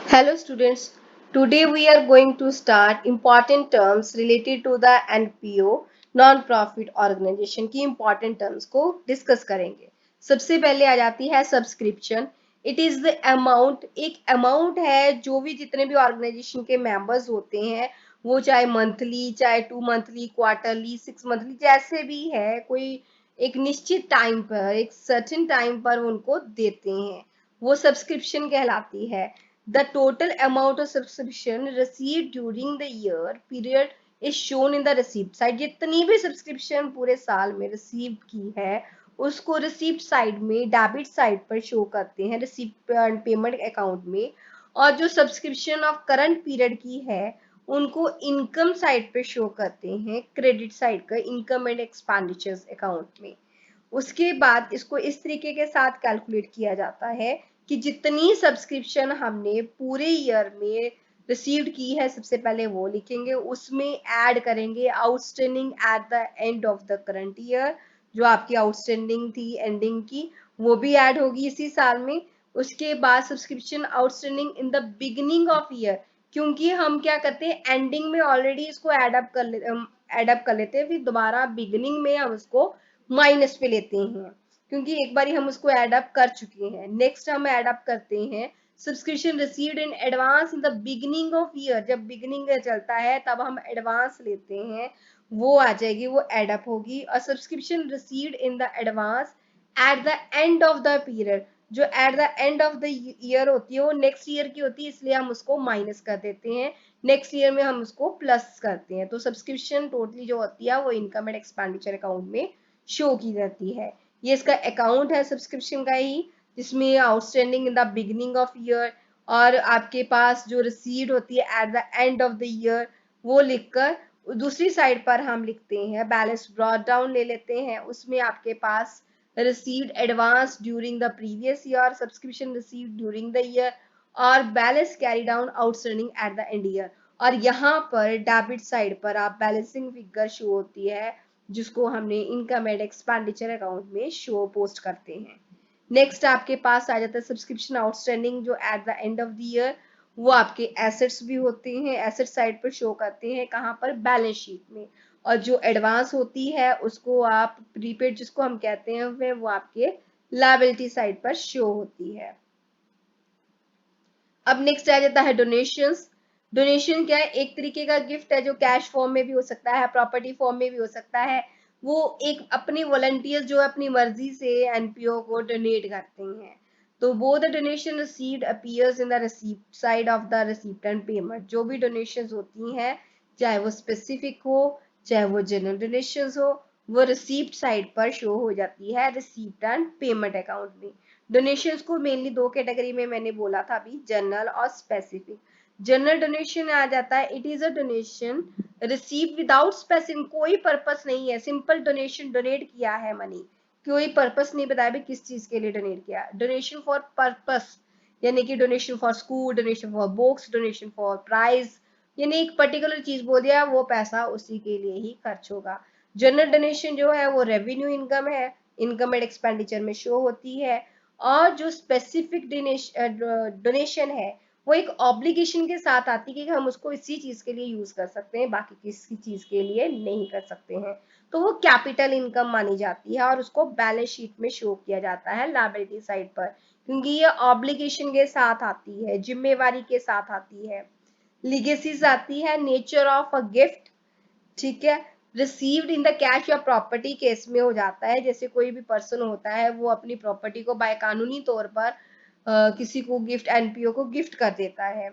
Hello students, today we are going to start important terms related to the NPO non-profit organization की important terms को discuss करेंगे। सबसे पहले आ जाती है subscription. It is the amount, एक अमाउंट है जो भी जितने भी ऑर्गेनाइजेशन के मेंबर्स होते हैं वो चाहे मंथली, चाहे 2 मंथली, क्वार्टरली, 6 मंथली, जैसे भी है कोई एक निश्चित टाइम पर, एक सर्टेन टाइम पर उनको देते हैं, वो सब्सक्रिप्शन कहलाती है। The total amount of subscription received during the year period is shown in the receipt side। जितनी भी सब्सक्रिप्शन पूरे साल में रिसीव की है उसको रिसीप्ट साइड में, डेबिट साइड पर शो करते हैं, रिसीप्ट पेमेंट अकाउंट में। और जो सब्सक्रिप्शन ऑफ करंट पीरियड की है उनको इनकम साइड पे शो करते हैं, क्रेडिट साइड का इनकम एंड एक्सपेंडिचर्स अकाउंट में। उसके बाद इसको इस तरीके के साथ कैलकुलेट किया जाता है कि जितनी सब्सक्रिप्शन हमने पूरे ईयर में रिसीव्ड की है सबसे पहले वो लिखेंगे, उसमें ऐड करेंगे outstanding at the end of the current year. जो आपकी आउटस्टैंडिंग थी एंडिंग की वो भी ऐड होगी इसी साल में। उसके बाद subscription outstanding in the beginning of year, क्योंकि हम क्या करते हैं एंडिंग में ऑलरेडी इसको एडअप कर लेते हैं, फिर दोबारा बिगिनिंग में हम उसको माइनस पे लेते हैं क्योंकि एक बार हम उसको एड अप कर चुके हैं। नेक्स्ट हम एड अप करते हैं subscription received in advance in the beginning of year. जब बिगिनिंग चलता है तब हम एडवांस लेते हैं, वो आ जाएगी, वो एड अप होगी। और subscription received in the advance at the end of the period, जो at the end of the year होती है वो नेक्स्ट ईयर की होती है, इसलिए हम उसको माइनस कर देते हैं, नेक्स्ट ईयर में हम उसको प्लस करते हैं। तो सब्सक्रिप्शन टोटली जो होती है वो इनकम एंड एक्सपेंडिचर अकाउंट में शो की जाती है। ये इसका अकाउंट है सब्सक्रिप्शन का ही, जिसमें outstanding in the beginning of year और आपके पास जो रिसीव्ड होती है eight the end of the year वो लिखकर दूसरी साइड पर हम लिखते हैं बैलेंस ब्रॉट डाउन ले लेते हैं। उसमें आपके पास received advance during the previous year, subscription received during the year और balance carry down outstanding at the end year. और यहाँ पर डेबिट साइड पर आप बैलेंसिंग फिगर शो होती है जिसको हमने इनकम एंड एक्सपेंडिचर अकाउंट में शो पोस्ट करते हैं। नेक्स्ट आपके पास आ जाता है सब्सक्रिप्शन आउटस्टैंडिंग जो at the end of the year, वो आपके एसेट्स भी होते हैं, एसेट साइड पर शो करते हैं, कहाँ पर, बैलेंस शीट में। और जो एडवांस होती है उसको आप प्रीपेड जिसको हम कहते हैं वो आपके लायबिलिटी साइड पर शो होती है। अब नेक्स्ट आ जाता है डोनेशंस। डोनेशन क्या है, एक तरीके का गिफ्ट है जो कैश फॉर्म में भी हो सकता है, प्रॉपर्टी फॉर्म में भी हो सकता है। वो एक अपनी वॉलंटियर्स जो अपनी मर्जी से एनपीओ को डोनेट करते हैं। तो वो the donation received appears in the receipt side of the receipt and payment. जो भी डोनेशंस होती हैं चाहे वो स्पेसिफिक हो चाहे वो जनरल डोनेशंस हो, वो रिसीप्ट साइड पर शो हो जाती है रिसीप्ट एंड पेमेंट अकाउंट में। डोनेशंस को मेनली दो कैटेगरी में मैंने बोला था अभी, जनरल और स्पेसिफिक। जनरल डोनेशन आ जाता है it is a donation receive without specific, कोई पर्पस नहीं है, सिंपल डोनेशन, डोनेट किया है मनी, कोई पर्पस नहीं बताया भी किस चीज के लिए डोनेट किया। डोनेशन फॉर पर्पस यानी कि donation for school, donation for books, donation for prize, यानी एक पर्टिकुलर चीज बोल दिया वो पैसा उसी के लिए ही खर्च होगा। जनरल डोनेशन जो है वो रेवेन्यू इनकम है, इनकम एंड एक्सपेंडिचर में शो होती है। और जो स्पेसिफिक डोनेशन है वो एक ऑब्लिगेशन के साथ आती है कि हम उसको इसी चीज के लिए यूज कर सकते हैं, बाकी किसी चीज के लिए नहीं कर सकते हैं। तो वो कैपिटल इनकम मानी जाती है और उसको बैलेंस शीट में शो किया जाता है लायबिलिटी साइड पर, क्योंकि ये ऑब्लिगेशन के साथ आती है, जिम्मेवारी के साथ आती है। लीगेसीज आती है, नेचर ऑफ अ गिफ्ट, ठीक है, रिसीव्ड इन द कैश या प्रॉपर्टी केस में हो जाता है। जैसे कोई भी पर्सन होता है वो अपनी प्रॉपर्टी को बाय कानूनी तौर पर किसी को गिफ्ट, एनपीओ को गिफ्ट कर देता है,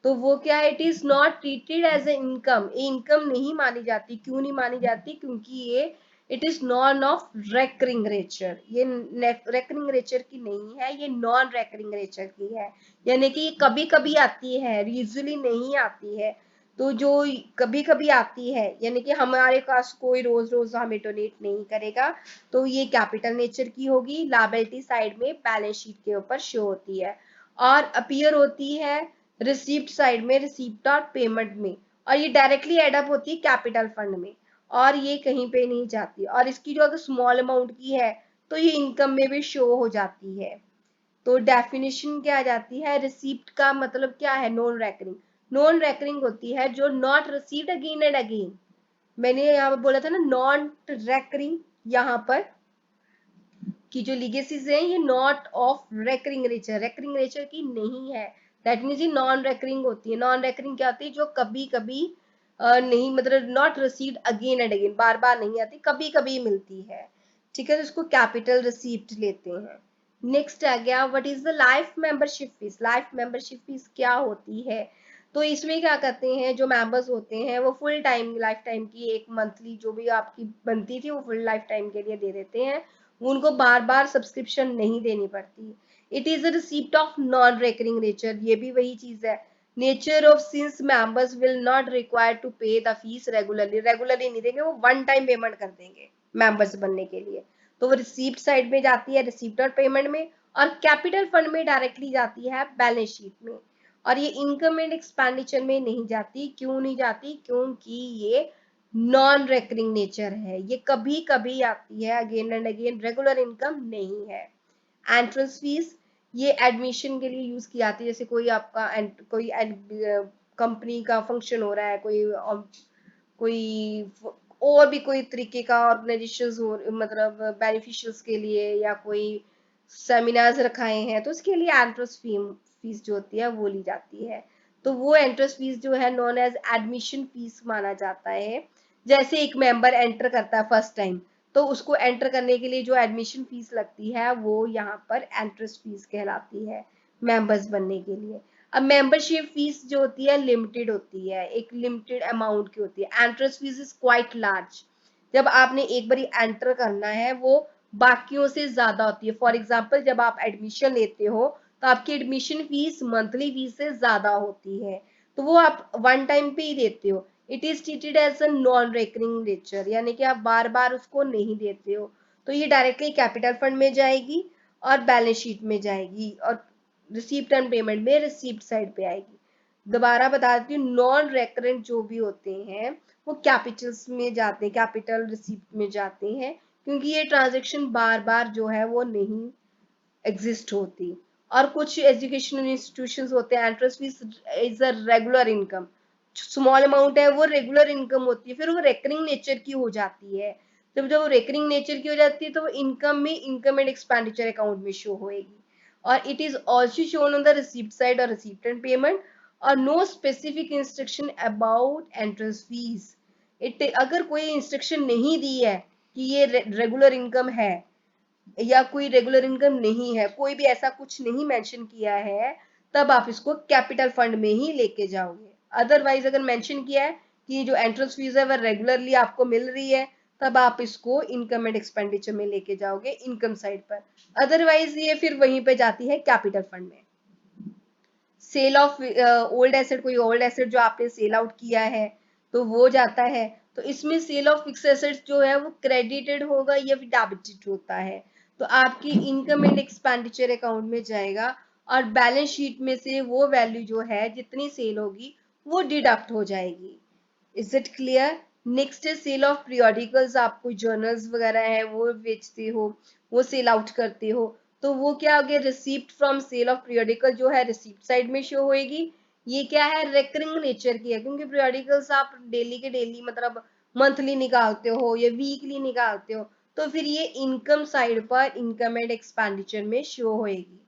तो वो क्या है, it is not treated as a income, ये इनकम नहीं मानी जाती। क्यों नहीं मानी जाती, क्योंकि ये it is non of recurring nature, ये रेकरिंग नेचर की नहीं है, ये नॉन रेकरिंग नेचर की है, यानी कि ये कभी कभी आती है, यूजुअली नहीं आती है। तो जो कभी कभी आती है यानी कि हमारे पास कोई रोज रोज हमें डोनेट नहीं करेगा, तो ये कैपिटल नेचर की होगी, लायबिलिटी साइड में बैलेंस शीट के ऊपर शो होती है। और अपीयर होती है रिसीप्ट साइड में, रिसीप्ट और पेमेंट में, और ये डायरेक्टली एडअप होती है कैपिटल फंड में, और ये कहीं पे नहीं जाती। और इसकी जो अगर स्मॉल अमाउंट की है तो ये इनकम में भी शो हो जाती है। तो डेफिनेशन क्या आ जाती है, रिसीप्ट का मतलब क्या है, नॉन रेकरिंग। नॉन रेकरिंग होती है जो not received again and again. मैंने यहाँ पर बोला था ना नॉन रेकरिंग, यहाँ पर कि जो लीगेसीज हैं ये नॉट ऑफ रेकरिंग नेचर की नहीं है। दैट मीन्स ये नॉन रेकरिंग होती है। नॉन रेकरिंग क्या होती है, जो कभी कभी नहीं, मतलब not received again and again, बार बार नहीं आती, कभी कभी मिलती है। ठीक है, तो इसको कैपिटल रिसीप्ट लेते हैं। नेक्स्ट आ गया, what is the life membership fees. Life membership fees क्या होती है, तो इसमें क्या करते हैं, जो मेंबर्स होते हैं वो फुल टाइम लाइफ टाइम की एक मंथली जो भी आपकी बनती थी वो फुल लाइफ टाइम के लिए दे देते हैं, उनको बार बार सब्सक्रिप्शन नहीं देनी पड़ती। It is a receipt of non recurring nature, ये भी वही चीज है। Nature of since members will not require to pay the fees regularly, regularly नहीं देंगे, वो वन टाइम पेमेंट कर देंगे मेंबर्स बनने के लिए। तो वो रिसीप्ट साइड में जाती है, रिसीप्ट और पेमेंट में, और कैपिटल फंड में डायरेक्टली जाती है बैलेंस शीट में। और ये इनकम एंड एक्सपेंडिचर में नहीं जाती। क्यों नहीं जाती, क्योंकि ये नॉन रेकरिंग नेचर है, ये कभी कभी आती है, again and again, regular income नहीं है। एंट्रेंस फीस, ये एडमिशन के लिए यूज की जाती है, जैसे कोई आपका कोई कंपनी का फंक्शन हो रहा है, कोई और भी कोई तरीके का ऑर्गेनाइजेशन हो, मतलब बेनिफिशियल्स के लिए, या कोई सेमिनार्स रखाए हैं, तो उसके लिए एंट्रेंस फीस जो होती है वो ली जाती है। तो वो एंट्रेंस फीस जो है नॉन एज एडमिशन फीस माना जाता है। जैसे एक मेंबर एंटर करता है फर्स्ट टाइम, तो उसको एंटर करने के लिए जो एडमिशन फीस लगती है वो यहाँ पर एंट्रेंस फीस कहलाती है, मेंबर्स बनने के लिए। अब मेंबरशिप फीस जो होती है लिमिटेड होती है, एक लिमिटेड अमाउंट की होती है। Entrance fees is quite large, जब आपने एक बार एंटर करना है वो बाकियों से ज्यादा होती है। फॉर एग्जाम्पल, जब आप एडमिशन लेते हो तो आपकी एडमिशन फीस मंथली फीस से ज्यादा होती है, तो वो आप वन टाइम पे ही देते हो। It is treated as a non recurring nature, यानी कि आप बार बार उसको नहीं देते हो, तो ये डायरेक्टली कैपिटल फंड में जाएगी और बैलेंस शीट में जाएगी, और रिसीप्ट एंड पेमेंट में रिसीप्ट साइड पे आएगी। दोबारा बता देती हूँ, नॉन रेकरेंट जो भी होते हैं वो कैपिटल्स में जाते हैं, कैपिटल रिसीप्ट में जाते हैं, क्योंकि ये ट्रांजेक्शन बार बार जो है वो नहीं एग्जिस्ट होती। और कुछ एजुकेशनल इंस्टीट्यूशंस होते हैं, entrance fees is a regular income, small amount है वो रेगुलर इनकम होती है, फिर वो रेकरिंग नेचर की हो जाती है। जब जब वो रेकरिंग नेचर की हो जाती है तो वो इनकम में इनकम एंड एक्सपेंडिचर अकाउंट में शो होएगी। और it is also shown on the receipt side और रिसीप्ट एंड पेमेंट, और no specific instruction about entrance fees. It अगर कोई इंस्ट्रक्शन नहीं दी है कि ये रेगुलर इनकम है या कोई रेगुलर इनकम नहीं है, कोई भी ऐसा कुछ नहीं मेंशन किया है, तब आप इसको कैपिटल फंड में ही लेके जाओगे। अदरवाइज अगर मेंशन किया है कि जो एंट्रेंस फीस है वह रेगुलरली आपको मिल रही है, तब आप इसको इनकम एंड एक्सपेंडिचर में लेके जाओगे, इनकम साइड पर। अदरवाइज ये फिर वहीं पे जाती है कैपिटल फंड में। सेल ऑफ ओल्ड एसेट, कोई ओल्ड एसेट जो आपने सेल आउट किया है तो वो जाता है, तो इसमें सेल ऑफ फिक्स एसेट्स जो है वो क्रेडिटेड होगा या फिर डेबिटेड होता है, तो आपकी इनकम एंड एक्सपेंडिचर अकाउंट में जाएगा, और बैलेंस शीट में से वो वैल्यू जो है जितनी सेल होगी वो डिडक्ट हो जाएगी। Is it clear? नेक्स्ट है सेल ऑफ पीरियोडिकल्स, आप कोई जर्नल्स वगैरह है वो बेचते हो, वो सेल आउट करते हो, तो वो क्या हो गया, receipt from sale of periodical जो है रिसीप्ट साइड में शो होएगी। ये क्या है, रेकरिंग नेचर की है, क्योंकि पीरियोडिकल्स आप डेली के डेली मतलब मंथली निकालते हो या वीकली निकालते हो, तो फिर ये इनकम साइड पर इनकम एंड एक्सपेंडिचर में शो होएगी,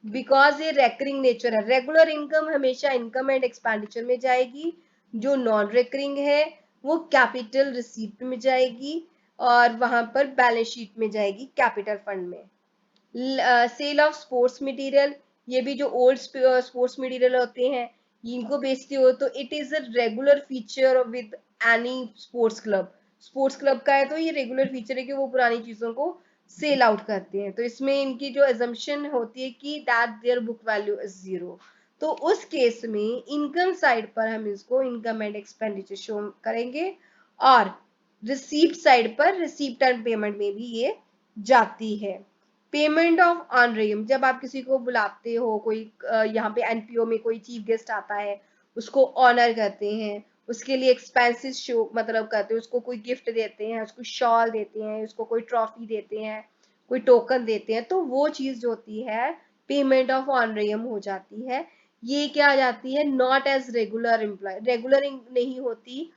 बिकॉज ये रेकरिंग नेचर है। रेगुलर इनकम हमेशा इनकम एंड एक्सपेंडिचर में जाएगी, जो नॉन रेकरिंग है वो कैपिटल रिसीप्ट में जाएगी, और वहां पर बैलेंस शीट में जाएगी कैपिटल फंड में। सेल ऑफ स्पोर्ट्स मटेरियल, ये भी जो ओल्ड स्पोर्ट्स मटेरियल होते हैं इनको बेचते हो, तो it is a regular feature with any sports club. Sports club का है तो ये रेगुलर फीचर है कि वो पुरानी चीजों को सेल आउट करते हैं, तो इसमें इनकी जो एजम्पशन होती है कि that their book value is zero, तो उस केस में इनकम साइड पर हम इसको इनकम एंड एक्सपेंडिचर शो करेंगे, और रिसीप्ट साइड पर रिसीप्ट एंड पेमेंट में भी ये जाती है। पेमेंट ऑफ ऑनरेम, जब आप किसी को बुलाते हो, कोई यहाँ पे एनपीओ में कोई चीफ गेस्ट आता है, उसको ऑनर करते हैं, उसके लिए एक्सपेंसेस शो मतलब करते हैं, उसको कोई गिफ्ट देते हैं, उसको शॉल देते हैं, उसको कोई ट्रॉफी देते हैं, कोई टोकन देते हैं, तो वो चीज जो होती है पेमेंट ऑफ ऑनरेरियम हो जाती है। ये क्या आ जाती है, not as regular employ, regular नहीं होती।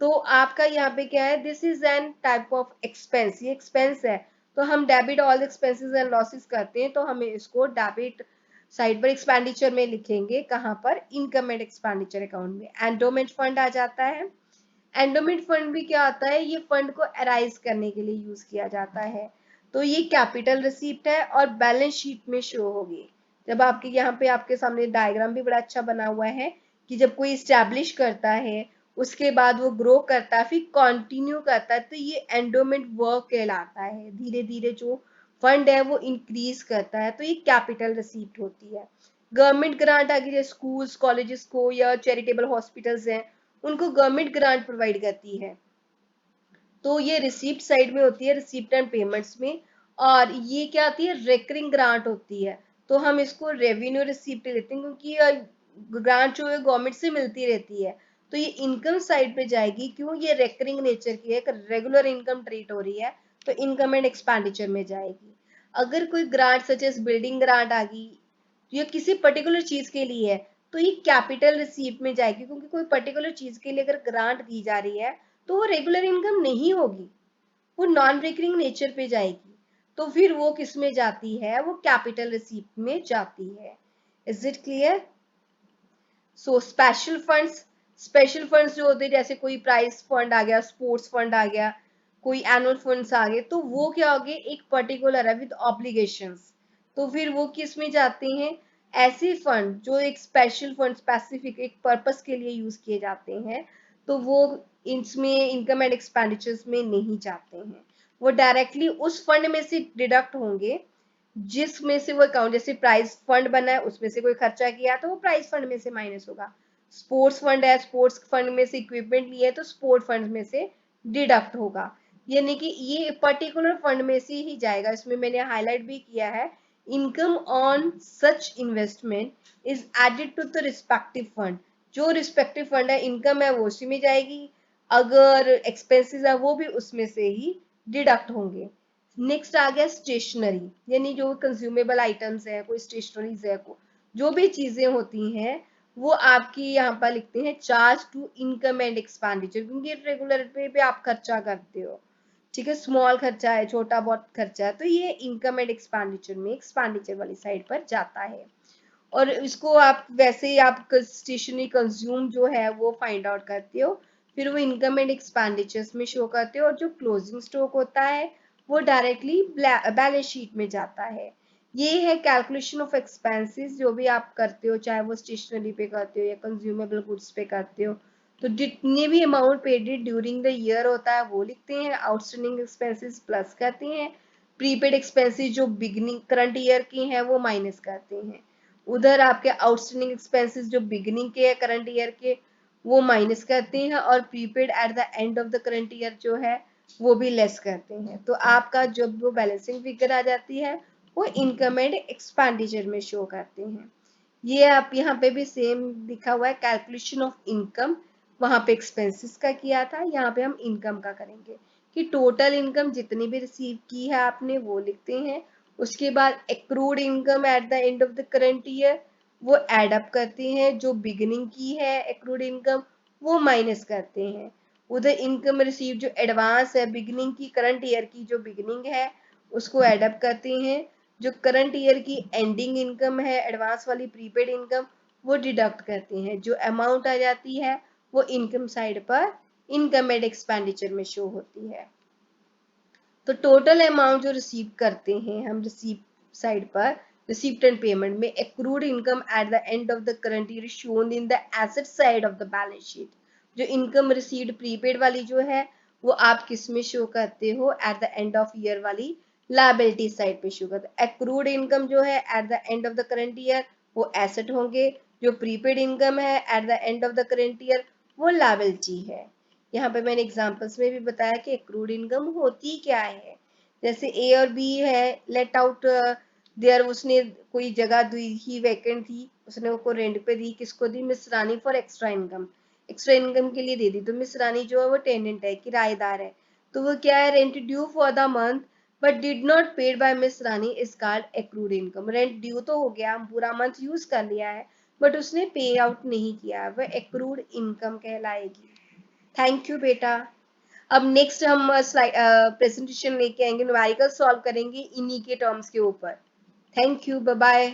तो आपका यहाँ पे क्या है, this is an type of expense, ये एक्सपेंस है। तो हम debit all expenses and losses करते हैं, तो हमें इसको डेबिट साइड पर एक्सपेंडिचर में लिखेंगे, कहाँ पर, इनकम एंड एक्सपेंडिचर अकाउंट में। एंडोमेंट फंड आ जाता है। एंडोमेंट फंड भी क्या होता है, ये फंड को अराइज करने के लिए यूज किया जाता है। तो ये कैपिटल रिसीप्ट है और बैलेंस शीट में शो होगी। जब आपके यहाँ पे आपके सामने डायग्राम भी बड़ा अच्छा बना हुआ है कि जब कोई स्टैब्लिश करता है, उसके बाद वो ग्रो करता है, फिर कंटिन्यू करता है, तो ये एंडोमेंट वर्क कहलाता है। धीरे धीरे जो फंड है वो इंक्रीज करता है, तो ये कैपिटल रिसीप्ट होती है। गवर्नमेंट ग्रांट आ गई, स्कूल्स कॉलेजेस को या चैरिटेबल हॉस्पिटल्स हैं, उनको गवर्नमेंट ग्रांट प्रोवाइड करती है। तो ये रिसीप्ट साइड में होती है, रिसीप्ट एंड पेमेंट्स में। और ये क्या आती है, रेकरिंग ग्रांट होती है। तो हम इसको रेवेन्यू रिसीप्ट लेते हैं, क्योंकि ग्रांट जो है गवर्नमेंट से मिलती रहती है। तो ये इनकम साइड पे जाएगी, क्यों, ये रेकरिंग नेचर की है, रेगुलर इनकम ट्रीट हो रही है, तो इनकम एंड एक्सपेंडिचर में जाएगी। अगर कोई grant such as building grant आ गई, ये किसी पर्टिकुलर चीज के लिए है, तो ये कैपिटल रिसीप्ट में जाएगी, क्योंकि कोई पर्टिकुलर चीज के लिए अगर ग्रांट दी जा रही है तो वो रेगुलर इनकम नहीं होगी, वो नॉन रिकरिंग नेचर पे जाएगी। तो फिर वो किस में जाती है, वो कैपिटल रिसीप्ट में जाती है। Is it clear? So special funds जो होते हैं, जैसे कोई प्राइज फंड आ गया, स्पोर्ट्स फंड आ गया, कोई एनुअल फंड्स आ गए, तो वो क्या हो गए, एक पर्टिकुलर है विद ऑब्लिगेशंस। तो फिर वो किस में जाते हैं, ऐसे फंड जो एक स्पेशल फंड, स्पेसिफिक एक पर्पस के लिए यूज किए जाते हैं, तो वो इसमें इनकम एंड एक्सपेंडिचर्स में नहीं जाते हैं। वो डायरेक्टली उस फंड में से डिडक्ट होंगे जिसमें से वो अकाउंट, जैसे प्राइज फंड बना है उसमें से कोई खर्चा किया तो वो प्राइज फंड में से माइनस होगा। स्पोर्ट्स फंड है, स्पोर्ट्स फंड में से इक्विपमेंट लिए तो स्पोर्ट फंड में से डिडक्ट होगा। यानी कि ये पर्टिकुलर फंड में से ही जाएगा। इसमें मैंने हाईलाइट भी किया है, income on such investment is added to the respective fund. जो रिस्पेक्टिव फंड है, इनकम है वो उसी में जाएगी, अगर एक्सपेंसेस है वो भी उसमें से ही डिडक्ट होंगे। नेक्स्ट आ गया स्टेशनरी, यानी जो कंज्यूमेबल आइटम्स है, कोई स्टेशनरीज है, जो भी चीजें होती हैं, वो आपकी यहाँ पर लिखते हैं charge to income and expenditure, क्योंकि रेगुलर पे आप खर्चा करते हो। ठीक है, स्मॉल खर्चा है, छोटा बहुत खर्चा है, तो ये इनकम एंड एक्सपेंडिचर में एक्सपेंडिचर वाली साइड पर जाता है। और इसको आप वैसे ही आप स्टेशनरी कंज्यूम जो है वो फाइंड आउट करते हो, फिर वो इनकम एंड एक्सपेंडिचर्स में शो करते हो, और जो क्लोजिंग स्टॉक होता है वो डायरेक्टली बैलेंस शीट में जाता है। ये है कैलकुलेशन ऑफ एक्सपेंसेस जो भी आप करते हो, चाहे वो स्टेशनरी पे करते हो या कंज्यूमेबल गुड्स पे करते हो। तो जितने भी amount paid during the year होता है वो लिखते हैं, आउटस्टैंडिंग एक्सपेंसेस प्लस करते हैं, प्रीपेड एक्सपेंसेस जो बिगनिंग करंट ईयर की हैं वो माइनस करते हैं। उधर आपके आउटस्टैंडिंग एक्सपेंसेस जो बिगिनिंग के है करंट ईयर के, वो माइनस करते हैं, और prepaid eight the end of the current year जो है वो भी लेस करते हैं। तो आपका जब वो बैलेंसिंग फिगर आ जाती है वो इनकम एंड एक्सपेंडिचर में शो करते हैं। ये आप यहाँ पे भी सेम लिखा हुआ है, कैलकुलेशन ऑफ इनकम, वहां पे एक्सपेंसेस का किया था, यहाँ पे हम इनकम का करेंगे कि टोटल इनकम जितनी भी रिसीव की है आपने वो लिखते हैं। उसके बाद accrued income eight the end of the current year, वो एड अप करते हैं, जो बिगिनिंग की है एक्रूड इनकम वो माइनस करते हैं। उधर इनकम रिसीव जो एडवांस है बिगिनिंग की, करंट ईयर की जो बिगिनिंग है उसको एड अप करते हैं, जो करंट ईयर की एंडिंग इनकम है एडवांस वाली प्रीपेड इनकम वो डिडक्ट करते हैं। जो अमाउंट आ जाती है वो इनकम साइड पर इनकम एंड एक्सपेंडिचर में शो होती है। तो टोटल अमाउंट जो रिसीव करते हैं हम रिसीव साइड पर, रिसीप्ट एंड पेमेंट में, accrued income eight the end of the current year shown in the asset side of the balance sheet. जो इनकम रिसीव्ड प्रीपेड वाली जो है वो आप किस में शो करते हो, eight the end of year वाली लायबिलिटी साइड पे शो करते हो। एक्रूड इनकम जो है eight the end of the current year वो एसेट होंगे, जो प्रीपेड इनकम है eight the end of the current year वो लायबिलिटी है। यहाँ पे मैंने एग्जांपल्स में भी बताया कि एक्रूड इनकम होती क्या है। जैसे ए और बी है, लेट आउट देयर, उसने कोई जगह दी ही वैकेंट थी, उसने उसको रेंट पे दी, किसको दी, Miss Rani for extra income, extra income के लिए दे दी। तो मिस रानी जो है वो टेनेंट है, किराएदार है, तो वो क्या है, rent due for the month but did not paid by miss Rani is called accrued income. Rent due तो हो गया, पूरा मंथ यूज कर लिया है, बट उसने पे आउट नहीं किया, वह एक्रूड इनकम कहलाएगी। थैंक यू बेटा। अब नेक्स्ट हम प्रेजेंटेशन लेके आएंगे, न्यूमेरिकल सॉल्व करेंगे इन्हीं के टर्म्स के ऊपर। Thank you, bye bye.